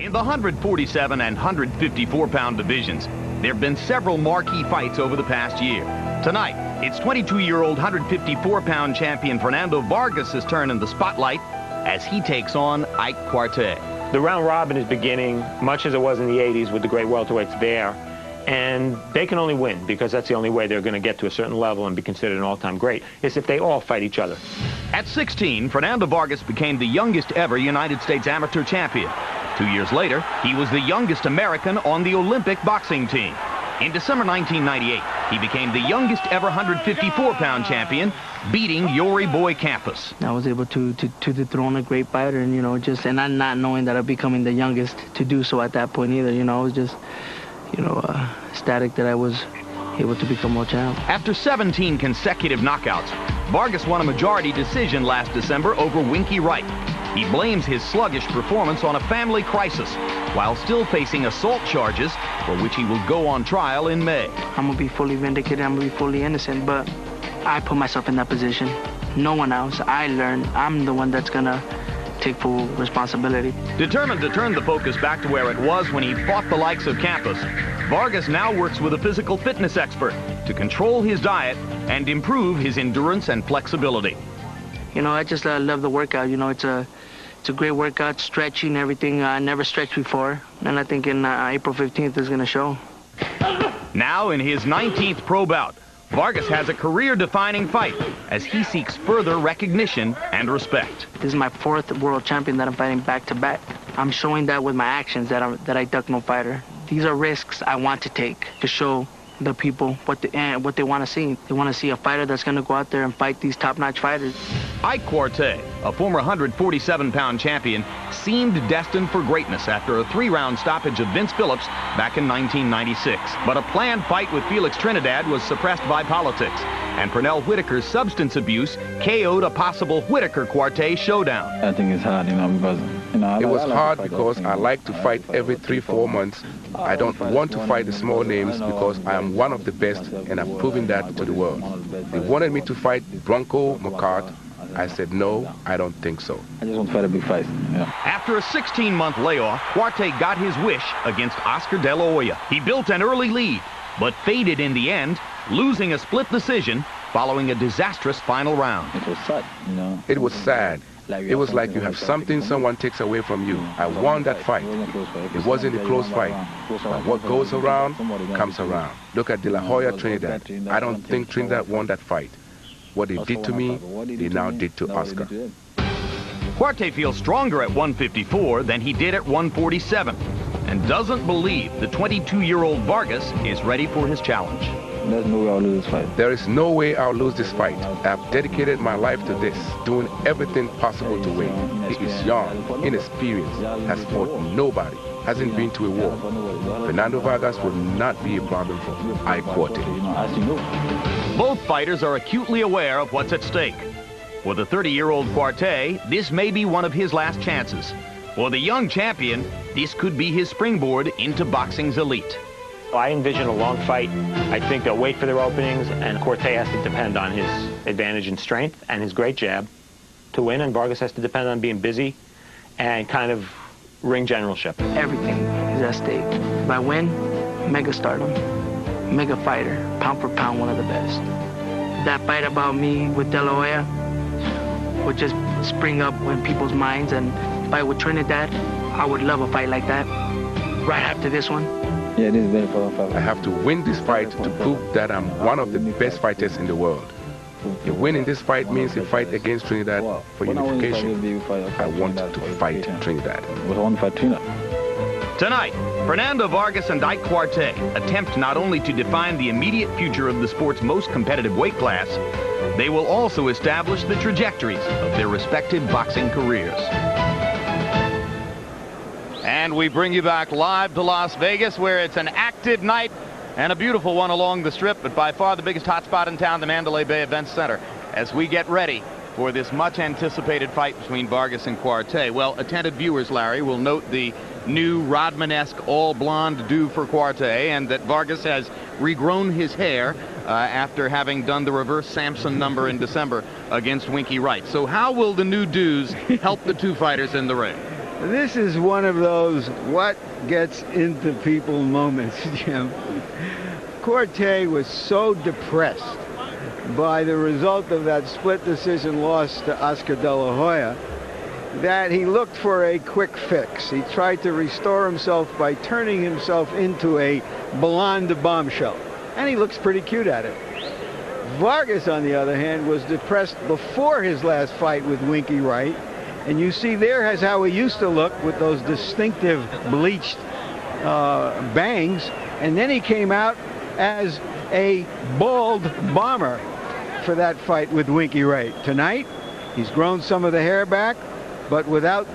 In the 147 and 154-pound divisions, there have been several marquee fights over the past year. Tonight, it's 22-year-old 154-pound champion Fernando Vargas' turn in the spotlight as he takes on Ike Quartey. The round robin is beginning, much as it was in the 80s with the great welterweights there. And they can only win, because that's the only way they're going to get to a certain level and be considered an all-time great, is if they all fight each other. At 16, Fernando Vargas became the youngest ever United States amateur champion. 2 years later, he was the youngest American on the Olympic boxing team. In December 1998, he became the youngest ever 154-pound champion, beating Yori Boy Campos. I was able to dethrone a great fighter, and, and I'm not knowing that I'm becoming the youngest to do so at that point either. I was just, ecstatic that I was able to become world champ. After 17 consecutive knockouts, Vargas won a majority decision last December over Winky Wright. He blames his sluggish performance on a family crisis, while still facing assault charges, for which he will go on trial in May. I'm going to be fully vindicated, I'm going to be fully innocent, but I put myself in that position. No one else. I learned. I'm the one that's going to take full responsibility. Determined to turn the focus back to where it was when he fought the likes of Campos, Vargas now works with a physical fitness expert to control his diet and improve his endurance and flexibility. I just love the workout. It's a great workout, stretching, everything. I never stretched before, and I think in April 15th is going to show. Now in his 19th pro bout, Vargas has a career-defining fight as he seeks further recognition and respect. This is my 4th world champion that I'm fighting back-to-back. I'm showing that with my actions that I duck no fighter. These are risks I want to take to show the people what they want to see. They want to see a fighter that's going to go out there and fight these top-notch fighters. Ike Quartey, a former 147-pound champion, seemed destined for greatness after a 3-round stoppage of Vince Phillips back in 1996. But a planned fight with Felix Trinidad was suppressed by politics, and Pernell Whitaker's substance abuse KO'd a possible Whitaker-Quartey showdown. I think it's hard, because... It was hard because I like to fight every 3-4 months. I don't want to fight the small names because I am one of the best, and I'm proving that to the world. They wanted me to fight Bronco McCart. I said, no, I don't think so. I just want to fight a big fight. Yeah. After a 16-month layoff, Quartey got his wish against Oscar De La Hoya. He built an early lead, but faded in the end, losing a split decision following a disastrous final round. It was sad, It was sad. It was like you have something someone takes away from you. I won that fight. It wasn't a close fight. But what goes around comes around. Look at De La Hoya Trinidad. I don't think Trinidad won that fight. What they did to me, they now did to Oscar. Quartey feels stronger at 154 than he did at 147 and doesn't believe the 22-year-old Vargas is ready for his challenge. There's no way I'll lose this fight. There is no way I'll lose this fight. I've dedicated my life to this, doing everything possible to win. He is young, inexperienced, has fought nobody, hasn't been to a war. Fernando Vargas will not be a problem for Ike Quartey. Both fighters are acutely aware of what's at stake. For the 30-year-old Quartey, this may be one of his last chances. For the young champion, this could be his springboard into boxing's elite. I envision a long fight. I think they'll wait for their openings, and Quartey has to depend on his advantage in strength and his great jab to win, and Vargas has to depend on being busy and kind of ring generalship. Everything is at stake. If I win, mega stardom, mega fighter, pound for pound, one of the best. That fight about me with De La Hoya would just spring up in people's minds, and fight with Trinidad, I would love a fight like that. Right after this one. Yeah, this is very important. I have to win this fight to prove that I'm one of the best fighters in the world. A win in this fight means a fight against Trinidad for unification. I want to fight Trinidad. Tonight, Fernando Vargas and Ike Quartey attempt not only to define the immediate future of the sport's most competitive weight class, they will also establish the trajectories of their respective boxing careers. And we bring you back live to Las Vegas, where it's an active night and a beautiful one along the Strip, but by far the biggest hotspot in town, the Mandalay Bay Events Center, as we get ready for this much-anticipated fight between Vargas and Quartey. Well, attentive viewers, Larry, will note the new Rodman-esque all-blonde do for Quartey, and that Vargas has regrown his hair after having done the reverse Samson number in December against Winky Wright. So how will the new do's help the two fighters in the ring? This is one of those what gets into people moments, Jim. Quartey was so depressed by the result of that split decision loss to Oscar De La Hoya that he looked for a quick fix. He tried to restore himself by turning himself into a blonde bombshell. And he looks pretty cute at it. Vargas, on the other hand, was depressed before his last fight with Winky Wright. And you see there is how he used to look with those distinctive bleached bangs. And then he came out as a bald bomber for that fight with Winky Wright. Tonight, he's grown some of the hair back, but without